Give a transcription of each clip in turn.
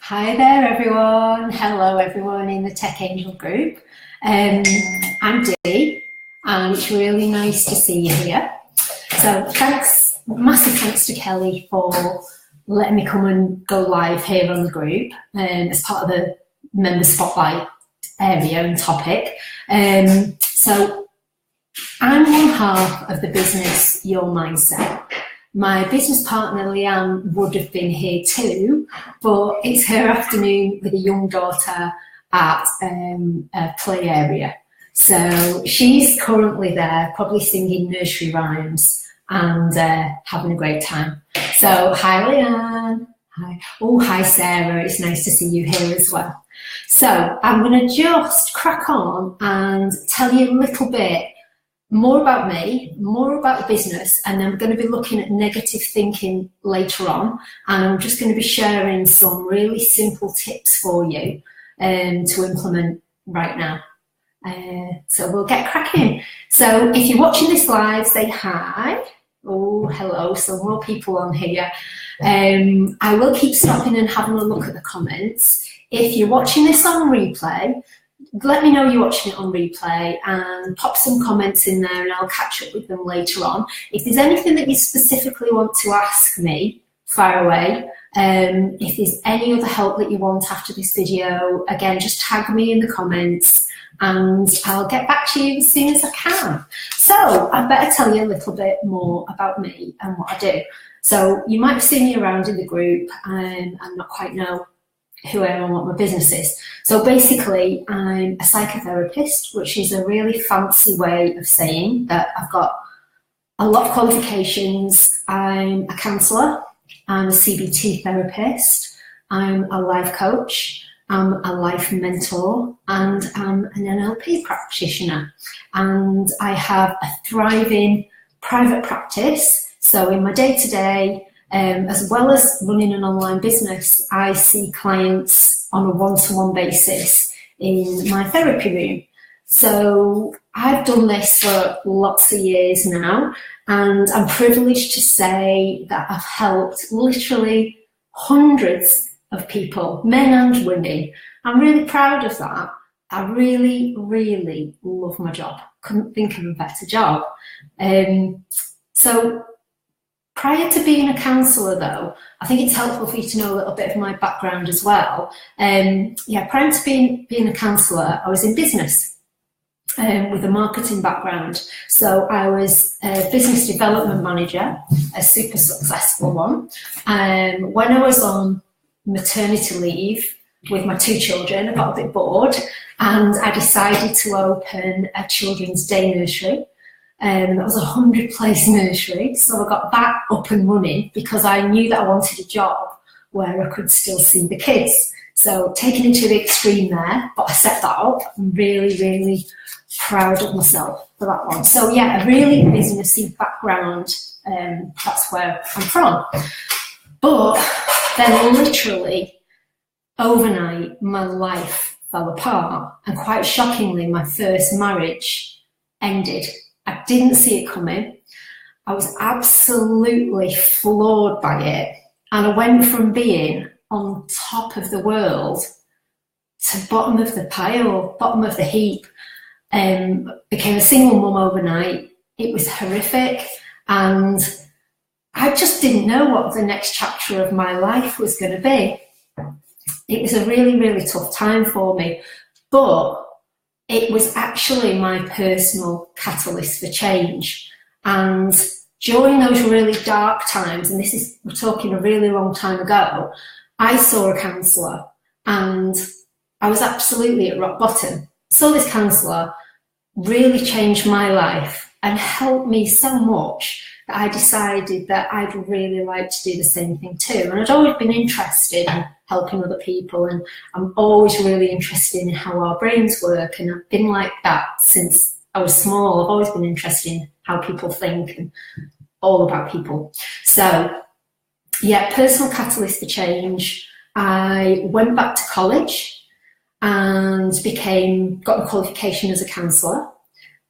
Hi there, everyone. Hello, everyone in the Tech Angel group. I'm Dee, and it's really nice to see you here. So massive thanks to Kelly for letting me come and go live here on the group as part of the member spotlight area and topic. So I'm one half of the business Your Mindset. My business partner, Leanne, would have been here too, but it's her afternoon with a young daughter at a play area. So she's currently there, probably singing nursery rhymes and having a great time. So hi, Leanne. Hi. Oh, hi, Sarah. It's nice to see you here as well. So I'm going to just crack on and tell you a little bit more about me, more about the business, and then we're going to be looking at negative thinking later on. And I'm just going to be sharing some really simple tips for you to implement right now. So we'll get cracking. So if you're watching this live, say hi. Oh, hello, so more people on here. I will keep stopping and having a look at the comments. If you're watching this on replay, let me know you're watching it on replay and pop some comments in there and I'll catch up with them later on. If there's anything that you specifically want to ask me, fire away. If there's any other help that you want after this video, again, just tag me in the comments and I'll get back to you as soon as I can. So I better tell you a little bit more about me and what I do. So you might have seen me around in the group and not quite know who I am and what my business is. So basically, I'm a psychotherapist, which is a really fancy way of saying that I've got a lot of qualifications. I'm a counsellor, I'm a CBT therapist, I'm a life coach, I'm a life mentor, and I'm an NLP practitioner. And I have a thriving private practice. So in my day-to-day, as well as running an online business, I see clients on a one-to-one basis in my therapy room. So I've done this for lots of years now, and I'm privileged to say that I've helped literally hundreds of people, men and women. I'm really proud of that. I really, really love my job. Couldn't think of a better job. So prior to being a counsellor, though, I think it's helpful for you to know a little bit of my background as well. Prior to being a counsellor, I was in business with a marketing background. So I was a business development manager, a super successful one. When I was on maternity leave with my two children, I got a bit bored and I decided to open a children's day nursery. That was a 100-place nursery, so I got that up and running because I knew that I wanted a job where I could still see the kids. So taking it to the extreme there, but I set that up. I'm really, really proud of myself for that one. So yeah, a really businessy background, that's where I'm from. But then literally overnight, my life fell apart, and quite shockingly, my first marriage ended. I didn't see it coming. I was absolutely floored by it. And I went from being on top of the world to bottom of the pile, bottom of the heap. Became a single mum overnight. It was horrific. And I just didn't know what the next chapter of my life was going to be. It was a really, really tough time for me. But it was actually my personal catalyst for change. And during those really dark times, and we're talking a really long time ago, I saw a counsellor and I was absolutely at rock bottom. So this counsellor really changed my life and helped me so much that I decided that I'd really like to do the same thing too. And I'd always been interested in helping other people, and I'm always really interested in how our brains work, and I've been like that since I was small. I've always been interested in how people think and all about people. So yeah, personal catalyst for change. I went back to college and got a qualification as a counsellor.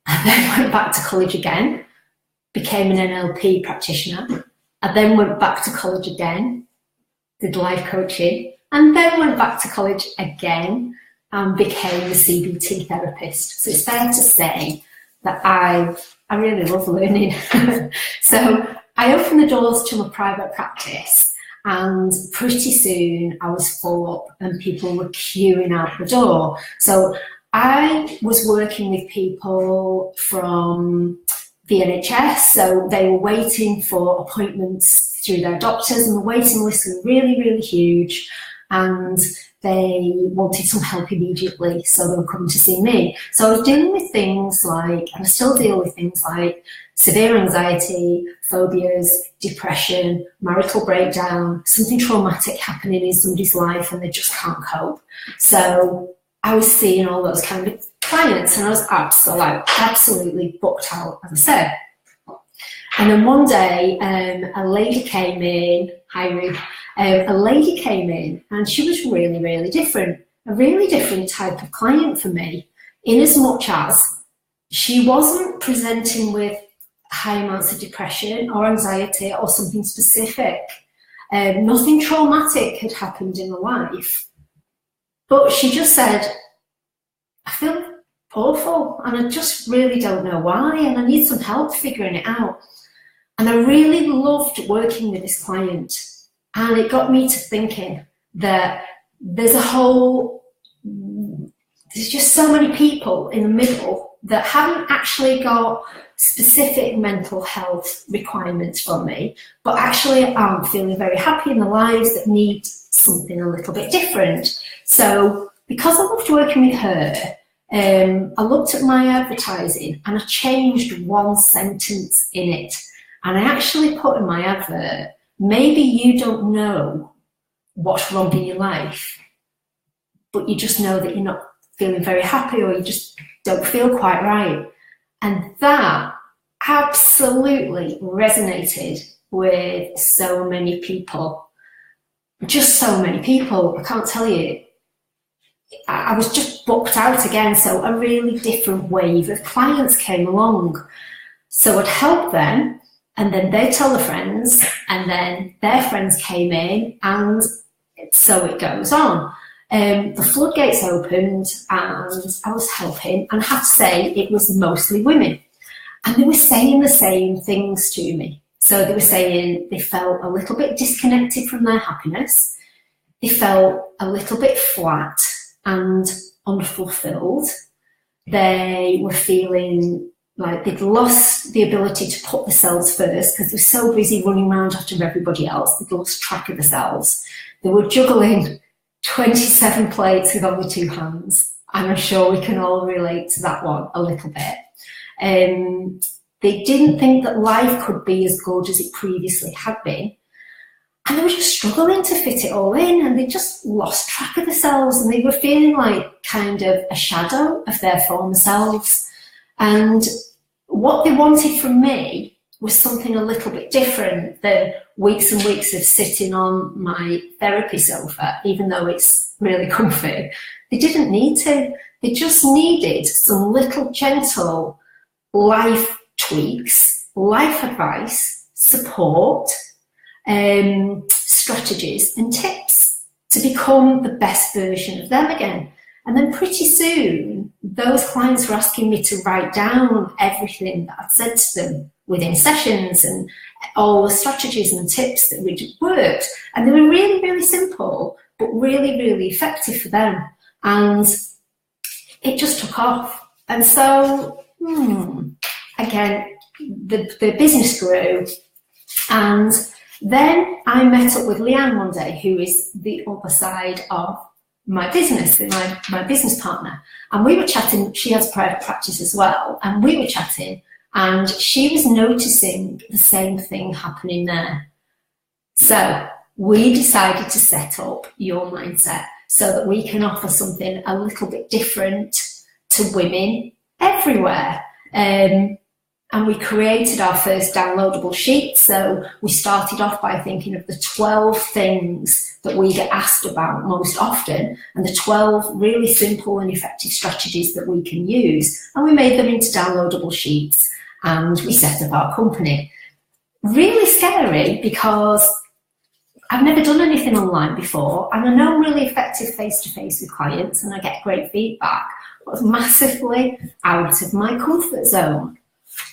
I then went back to college again, became an NLP practitioner. I then went back to college again, did life coaching, and then went back to college again and became a CBT therapist. So it's fair to say that I really love learning. So I opened the doors to a private practice, and pretty soon I was full up and people were queuing out the door. So I was working with people from the NHS, so they were waiting for appointments through their doctors, and the waiting lists were really, really huge, and they wanted some help immediately, so they were coming to see me. So I was dealing with things like, and I still deal with things like severe anxiety, phobias, depression, marital breakdown, something traumatic happening in somebody's life and they just can't cope. So I was seeing all those kind of clients, and I was absolutely booked out, as I said. And then one day, a lady came in, hi Ruth, a lady came in, and she was really, really different, a really different type of client for me, in as much as she wasn't presenting with high amounts of depression or anxiety or something specific. Nothing traumatic had happened in her life, but she just said, I feel awful and I just really don't know why, and I need some help figuring it out. And I really loved working with this client, and it got me to thinking that there's just so many people in the middle that haven't actually got specific mental health requirements from me, but actually aren't feeling very happy in their lives, that need something a little bit different. So because I loved working with her, I looked at my advertising and I changed one sentence in it. And I actually put in my advert, maybe you don't know what's wrong in your life, but you just know that you're not feeling very happy, or you just don't feel quite right. And that absolutely resonated with so many people. Just so many people, I can't tell you. I was just booked out again, so a really different wave of clients came along. So I'd help them, and then they'd tell their friends, and then their friends came in, and so it goes on. The floodgates opened, and I was helping, and I have to say it was mostly women. And they were saying the same things to me. So they were saying they felt a little bit disconnected from their happiness. They felt a little bit flat and unfulfilled. They were feeling like they'd lost the ability to put themselves first because they were so busy running around after everybody else. They'd lost track of themselves. They were juggling 27 plates with only 2 hands. And I'm sure we can all relate to that one a little bit. They didn't think that life could be as good as it previously had been. And they were just struggling to fit it all in, and they just lost track of themselves, and they were feeling like kind of a shadow of their former selves. And what they wanted from me was something a little bit different than weeks and weeks of sitting on my therapy sofa, even though it's really comfy. They didn't need to. They just needed some little gentle life tweaks, life advice, support, strategies and tips to become the best version of them again. And then pretty soon, those clients were asking me to write down everything that I'd said to them within sessions and all the strategies and tips that we'd worked. And they were really, really simple, but really, really effective for them. And it just took off. And so, again, the business grew. And then I met up with Leanne one day, who is the other side of my business, my business partner. And we were chatting. She has private practice as well. And we were chatting, and she was noticing the same thing happening there. So we decided to set up Your Mindset so that we can offer something a little bit different to women everywhere. And we created our first downloadable sheet. So we started off by thinking of the 12 things that we get asked about most often, and the 12 really simple and effective strategies that we can use. And we made them into downloadable sheets, and we set up our company. Really scary, because I've never done anything online before, and I know I'm really effective face-to-face with clients and I get great feedback, but it's massively out of my comfort zone.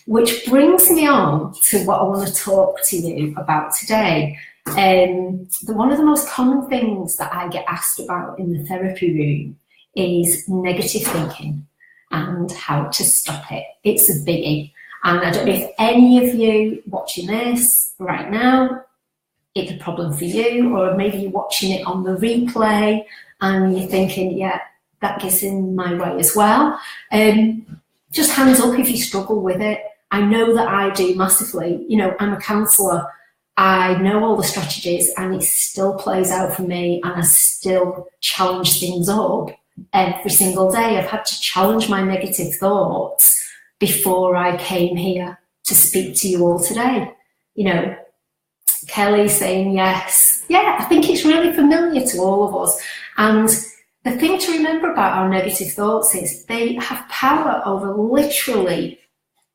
Which brings me on to what I want to talk to you about today. One of the most common things that I get asked about in the therapy room is negative thinking and how to stop it. It's a biggie. And I don't know if any of you watching this right now, it's a problem for you, or maybe you're watching it on the replay and you're thinking, yeah, that gets in my way as well. Just hands up if you struggle with it. I know that I do massively. You know, I'm a counsellor. I know all the strategies and it still plays out for me, and I still challenge things up every single day. I've had to challenge my negative thoughts before I came here to speak to you all today. You know, Kelly saying yes. Yeah, I think it's really familiar to all of us. And the thing to remember about our negative thoughts is they have power over literally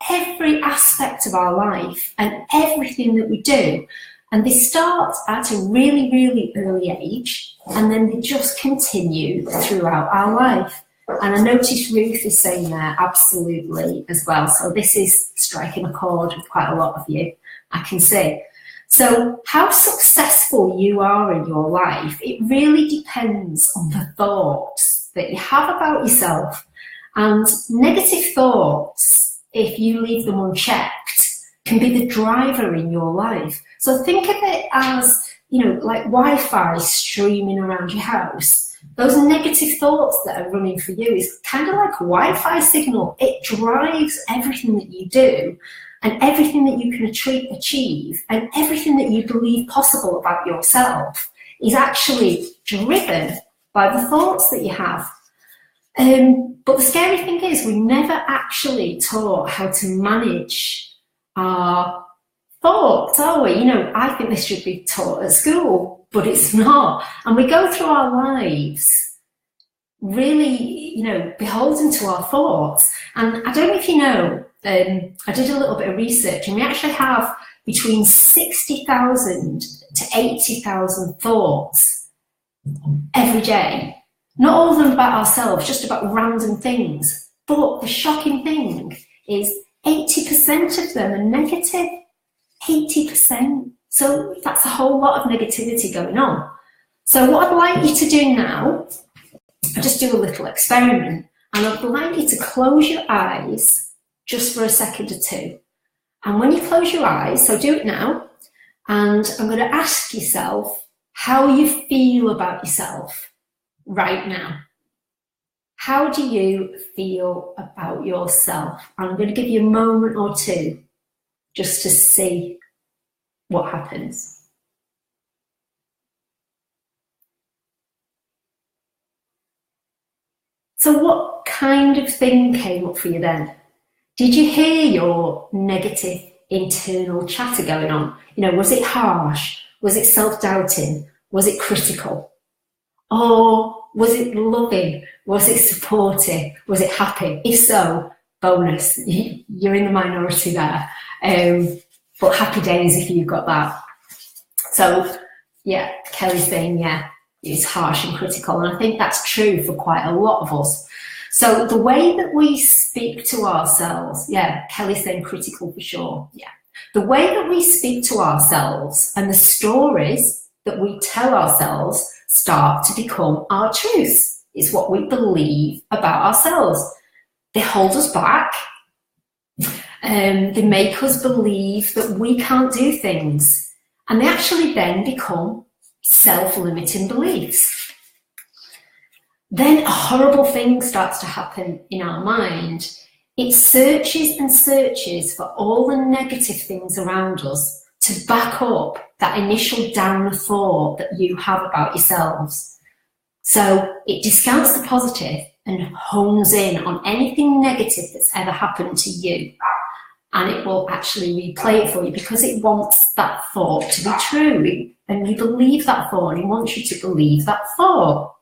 every aspect of our life and everything that we do. And they start at a really, really early age, and then they just continue throughout our life. And I noticed Ruth is saying there, absolutely, as well. So this is striking a chord with quite a lot of you, I can see. So how successful you are in your life, it really depends on the thoughts that you have about yourself. And negative thoughts, if you leave them unchecked, can be the driver in your life. So think of it as, you know, like Wi-Fi streaming around your house. Those negative thoughts that are running for you is kind of like a Wi-Fi signal. It drives everything that you do and everything that you can achieve and everything that you believe possible about yourself is actually driven by the thoughts that you have. But the scary thing is we never actually taught how to manage our thoughts, are we? You know, I think this should be taught at school, but it's not. And we go through our lives really, you know, beholden to our thoughts. And I don't know if you know, I did a little bit of research, and we actually have between 60,000 to 80,000 thoughts every day. Not all of them about ourselves, just about random things. But the shocking thing is 80% of them are negative. 80%. So that's a whole lot of negativity going on. So what I'd like you to do now, I'll just do a little experiment, and I'd like you to close your eyes just for a second or two. And when you close your eyes, so do it now, and I'm going to ask yourself how you feel about yourself right now. How do you feel about yourself? And I'm going to give you a moment or two just to see what happens. So what kind of thing came up for you then? Did you hear your negative internal chatter going on? You know, was it harsh? Was it self-doubting? Was it critical? Or was it loving? Was it supportive? Was it happy? If so, bonus, you're in the minority there. But happy days if you've got that. So yeah, Kelly's saying, yeah, it's harsh and critical. And I think that's true for quite a lot of us. So the way that we speak to ourselves, yeah, Kelly's saying critical for sure, yeah. The way that we speak to ourselves and the stories that we tell ourselves start to become our truths. It's what we believe about ourselves. They hold us back. They make us believe that we can't do things. And they actually then become self-limiting beliefs. Then a horrible thing starts to happen in our mind. It searches and searches for all the negative things around us to back up that initial down thought that you have about yourselves. So it discounts the positive and hones in on anything negative that's ever happened to you. And it will actually replay it for you because it wants that thought to be true. And you believe that thought, and it wants you to believe that thought.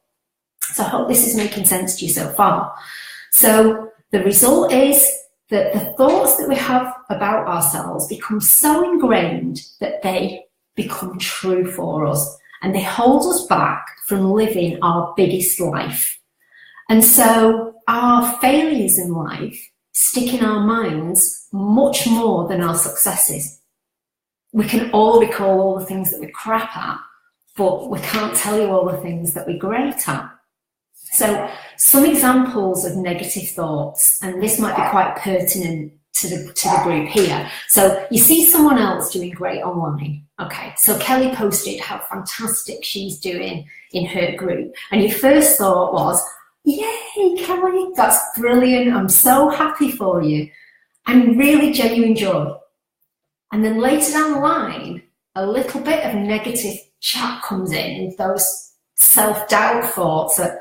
So I hope this is making sense to you so far. So the result is that the thoughts that we have about ourselves become so ingrained that they become true for us, and they hold us back from living our biggest life. And so our failures in life stick in our minds much more than our successes. We can all recall all the things that we're crap at, but we can't tell you all the things that we're great at. So some examples of negative thoughts, and this might be quite pertinent to the group here. So you see someone else doing great online. Okay, so Kelly posted how fantastic she's doing in her group. And your first thought was, yay, Kelly, that's brilliant. I'm so happy for you. And really genuine joy. And then later down the line, a little bit of negative chat comes in, those self-doubt thoughts that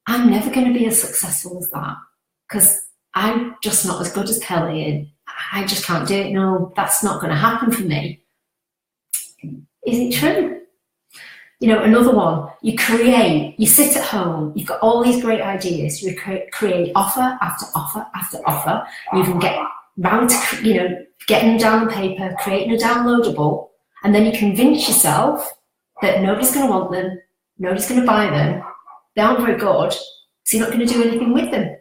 I'm never going to be as successful as that because I'm just not as good as Kelly and I just can't do it. No, that's not going to happen for me. Is it true? You know, another one, you sit at home, you've got all these great ideas, you create offer after offer after offer, you can get round to, you know, getting them down on paper, creating a downloadable, and then you convince yourself that nobody's going to want them, nobody's going to buy them, they aren't very good, so you're not going to do anything with them.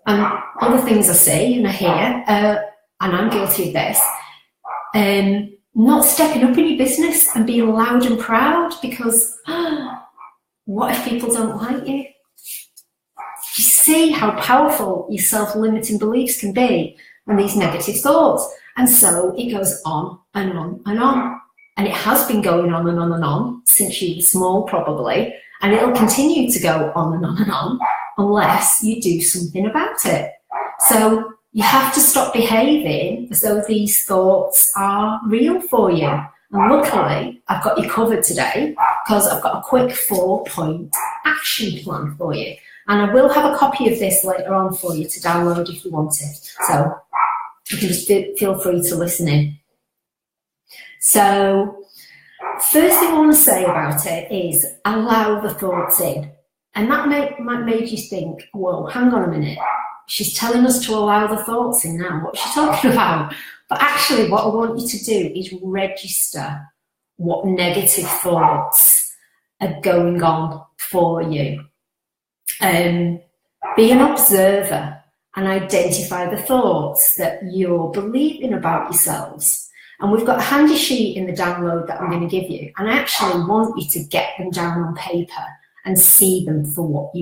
And other things I see and I hear, and I'm guilty of this, not stepping up in your business and being loud and proud because what if people don't like you? You see how powerful your self-limiting beliefs can be and these negative thoughts. And so it goes on and on and on. And it has been going on and on and on since you were small probably, and it'll continue to go on and on and on unless you do something about it. So you have to stop behaving as though these thoughts are real for you. And luckily, I've got you covered today because I've got a quick 4-point action plan for you. And I will have a copy of this later on for you to download if you want it. So you can just feel free to listen in. So first thing I want to say about it is allow the thoughts in. And that might make you think, whoa, hang on a minute. She's telling us to allow the thoughts in now. What's she talking about? But actually, what I want you to do is register what negative thoughts are going on for you. Be an observer and identify the thoughts that you're believing about yourselves. And we've got a handy sheet in the download that I'm going to give you. And I actually want you to get them down on paper and see them for what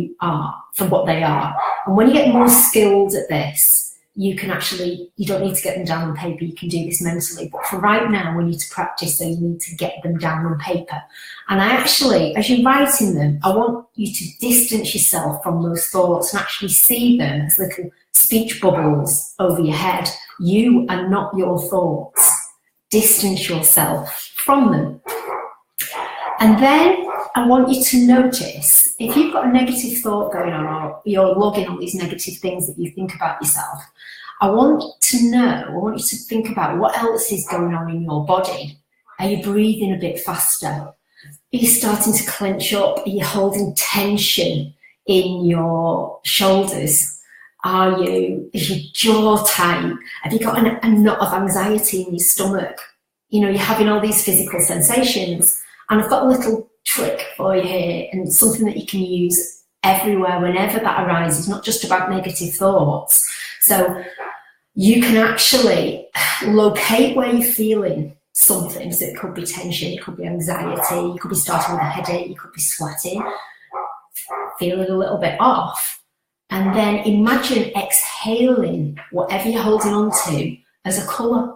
they are. And when you get more skilled at this, you don't need to get them down on paper, you can do this mentally. But for right now, we need to practice, so you need to get them down on paper. And I actually, as you're writing them, I want you to distance yourself from those thoughts and actually see them as little speech bubbles over your head. You are not your thoughts. Distance yourself from them. And then I want you to notice, if you've got a negative thought going on or you're logging all these negative things that you think about yourself, I want you to think about what else is going on in your body. Are you breathing a bit faster? Are you starting to clench up? Are you holding tension in your shoulders? Is your jaw tight? Have you got a knot of anxiety in your stomach? You know, you're having all these physical sensations. And I've got a little trick for you here, and something that you can use everywhere, whenever that arises, not just about negative thoughts. So you can actually locate where you're feeling something. So it could be tension, it could be anxiety, you could be starting with a headache, you could be sweating, feeling a little bit off. And then imagine exhaling whatever you're holding on to as a colour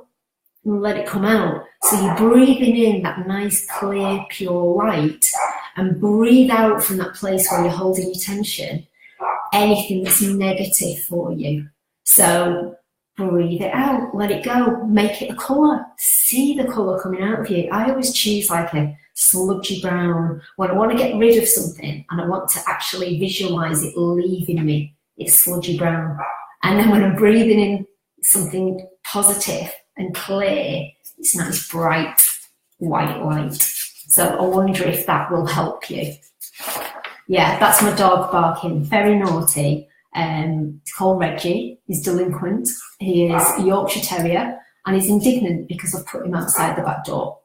and let it come out. So you're breathing in that nice, clear, pure light, and breathe out from that place where you're holding your tension anything that's negative for you. So breathe it out, let it go, make it a colour. See the colour coming out of you. I always choose like a sludgy brown when I want to get rid of something and I want to actually visualise it leaving me. It's sludgy brown. And then when I'm breathing in something positive and clear, it's nice bright white light. So I wonder if that will help you. Yeah, that's my dog barking, very naughty. It's called Reggie. He's delinquent. He is a Yorkshire Terrier. and is indignant because I've put him outside the back door.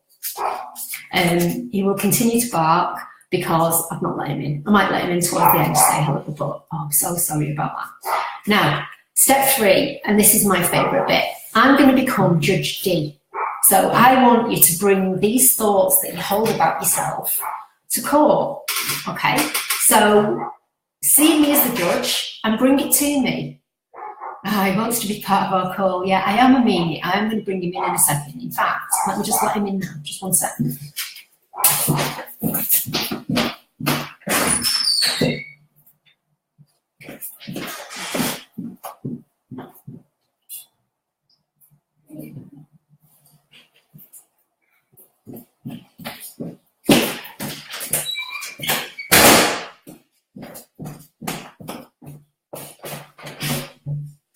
He will continue to bark because I've not let him in. I might let him in towards the end to say hello, but oh, I'm so sorry about that. Now, step 3, and this is my favourite bit. I'm going to become Judge D. So I want you to bring these thoughts that you hold about yourself to court, okay? So see me as the judge and bring it to me. Oh, he wants to be part of our call. Yeah, I am a meanie. I am going to bring him in a second. In fact, let me just let him in now. Just 1 second.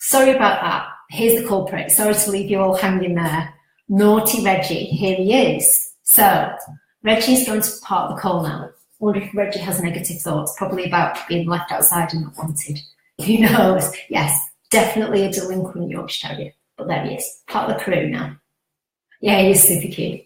Sorry about that. Here's the culprit. Sorry to leave you all hanging there. Naughty Reggie, here he is. So, Reggie's going to part of the call now. I wonder if Reggie has negative thoughts, probably about being left outside and not wanted. Who knows? Yes, definitely a delinquent Yorkshire Terrier. But there he is, part of the crew now. Yeah, he is super cute.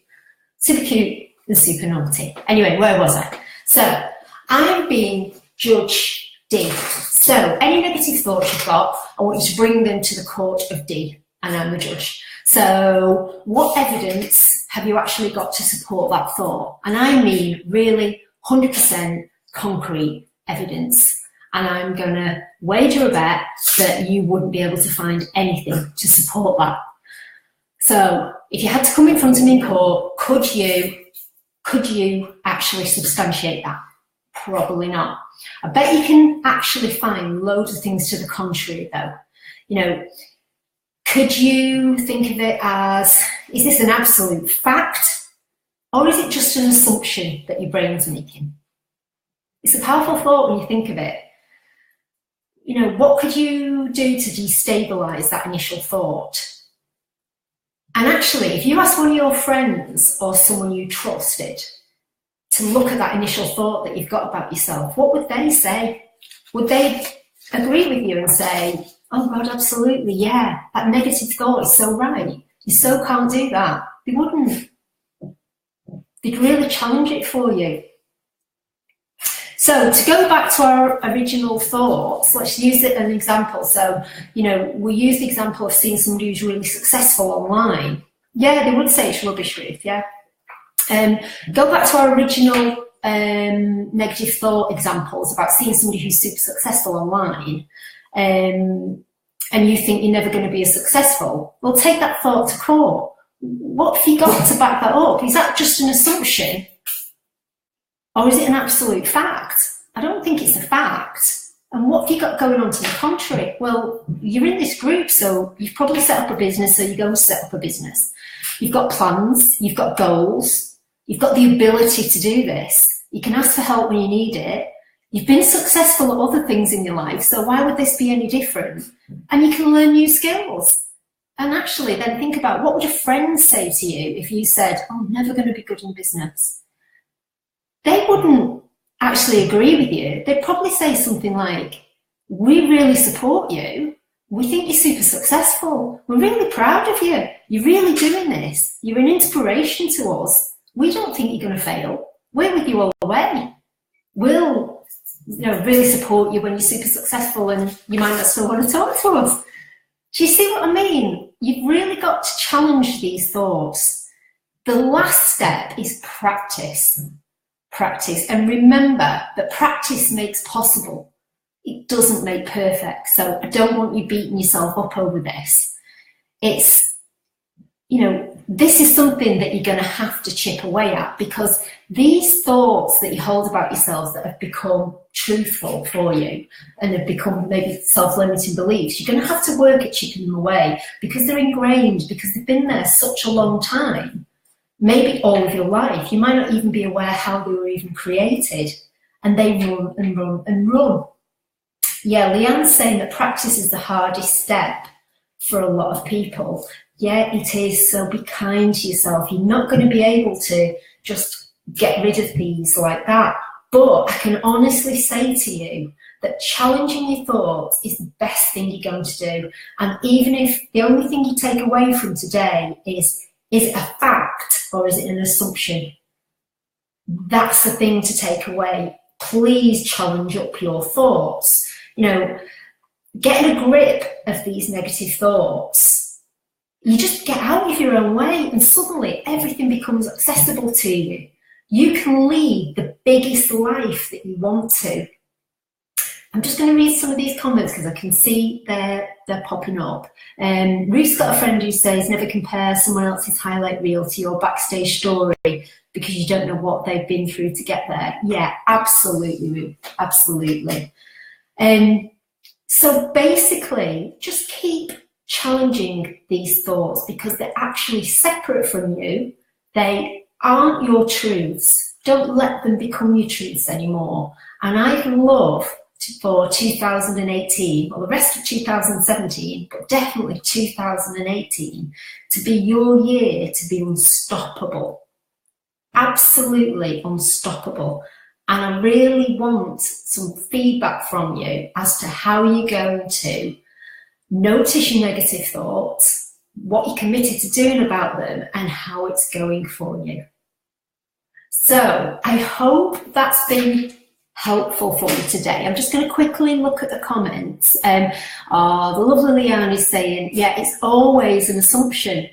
Super cute and super naughty. Anyway, where was I? So, I'm being Judge D. So, any negative thoughts you've got, I want you to bring them to the court of D, and I'm the judge. So, what evidence have you actually got to support that thought? And I mean really 100% concrete evidence. And I'm going to wager a bet that you wouldn't be able to find anything to support that. So, if you had to come in front of me in court, could you actually substantiate that? Probably not. I bet you can actually find loads of things to the contrary, though. You know, could you think of it as, is this an absolute fact? Or is it just an assumption that your brain's making? It's a powerful thought when you think of it. You know, what could you do to destabilise that initial thought? And actually, if you ask one of your friends or someone you trusted to look at that initial thought that you've got about yourself, what would they say? Would they agree with you and say, oh God, absolutely, yeah, that negative thought is so right. You so can't do that. They wouldn't. They'd really challenge it for you. So to go back to our original thoughts, let's use it as an example. So, you know, we use the example of seeing somebody who's really successful online. Yeah, they would say it's rubbish, Ruth, yeah. Go back to our original negative thought examples about seeing somebody who's super successful online, and you think you're never going to be as successful. Well, take that thought to court. What have you got to back that up? Is that just an assumption? Or is it an absolute fact? I don't think it's a fact. And what have you got going on to the contrary? Well, you're in this group, so you've probably set up a business, so you're going to set up a business. You've got plans, you've got goals, you've got the ability to do this. You can ask for help when you need it. You've been successful at other things in your life, so why would this be any different? And you can learn new skills. And actually then think about, what would your friends say to you if you said, oh, I'm never going to be good in business? They wouldn't actually agree with you. They'd probably say something like, we really support you. We think you're super successful. We're really proud of you. You're really doing this. You're an inspiration to us. We don't think you're going to fail. We're with you all the way. We'll, really support you when you're super successful, and you might not still want to talk to us. Do you see what I mean? You've really got to challenge these thoughts. The last step is practice. Practice. And remember that practice makes possible. It doesn't make perfect. So I don't want you beating yourself up over this. It's, this is something that you're going to have to chip away at, because these thoughts that you hold about yourselves that have become truthful for you and have become maybe self-limiting beliefs, you're going to have to work at chipping them away, because they're ingrained, because they've been there such a long time, maybe all of your life. You might not even be aware how they were even created, and they run and run and run. Yeah, Leanne's saying that practice is the hardest step for a lot of people. Yeah, it is. So be kind to yourself. You're not going to be able to just get rid of these like that. But I can honestly say to you that challenging your thoughts is the best thing you're going to do. And even if the only thing you take away from today is it a fact or is it an assumption? That's the thing to take away. Please challenge up your thoughts. You know, getting a grip of these negative thoughts, you just get out of your own way and suddenly everything becomes accessible to you. You can lead the biggest life that you want to. I'm just going to read some of these comments because I can see they're popping up. Ruth's got a friend who says, never compare someone else's highlight reel to your backstage story because you don't know what they've been through to get there. Yeah, absolutely, Ruth, absolutely. So basically, just keep challenging these thoughts because they're actually separate from you. They aren't your truths. Don't let them become your truths anymore. And I'd love for 2018, or the rest of 2017, but definitely 2018, to be your year to be unstoppable. Absolutely unstoppable. And I really want some feedback from you as to how you're going to notice your negative thoughts, what you're committed to doing about them, and how it's going for you. So I hope that's been helpful for you today. I'm just going to quickly look at the comments. The lovely Leanne is saying, yeah, it's always an assumption.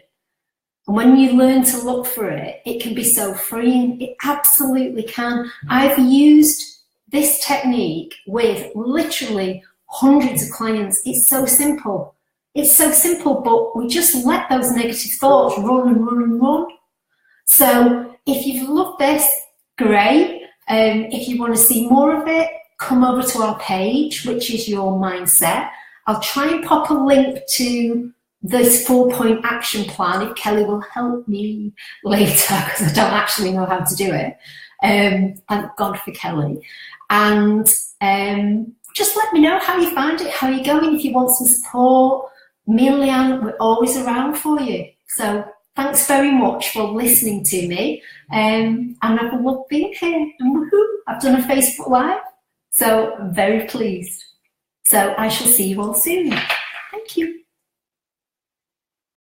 And when you learn to look for it, it can be so freeing. It absolutely can. I've used this technique with literally hundreds of clients. It's so simple. It's so simple, but we just let those negative thoughts run and run and run. So if you've loved this, great. If you want to see more of it, come over to our page, which is Your Mindset. I'll try and pop a link to this 4-point action plan if Kelly will help me later because I don't actually know how to do it. Thank God for Kelly. And just let me know how you find it, how you're going. If you want some support, me and Leanne, we're always around for you. So thanks very much for listening to me. And I've loved being here. And woohoo, I've done a Facebook Live. So I'm very pleased. So I shall see you all soon. Thank you.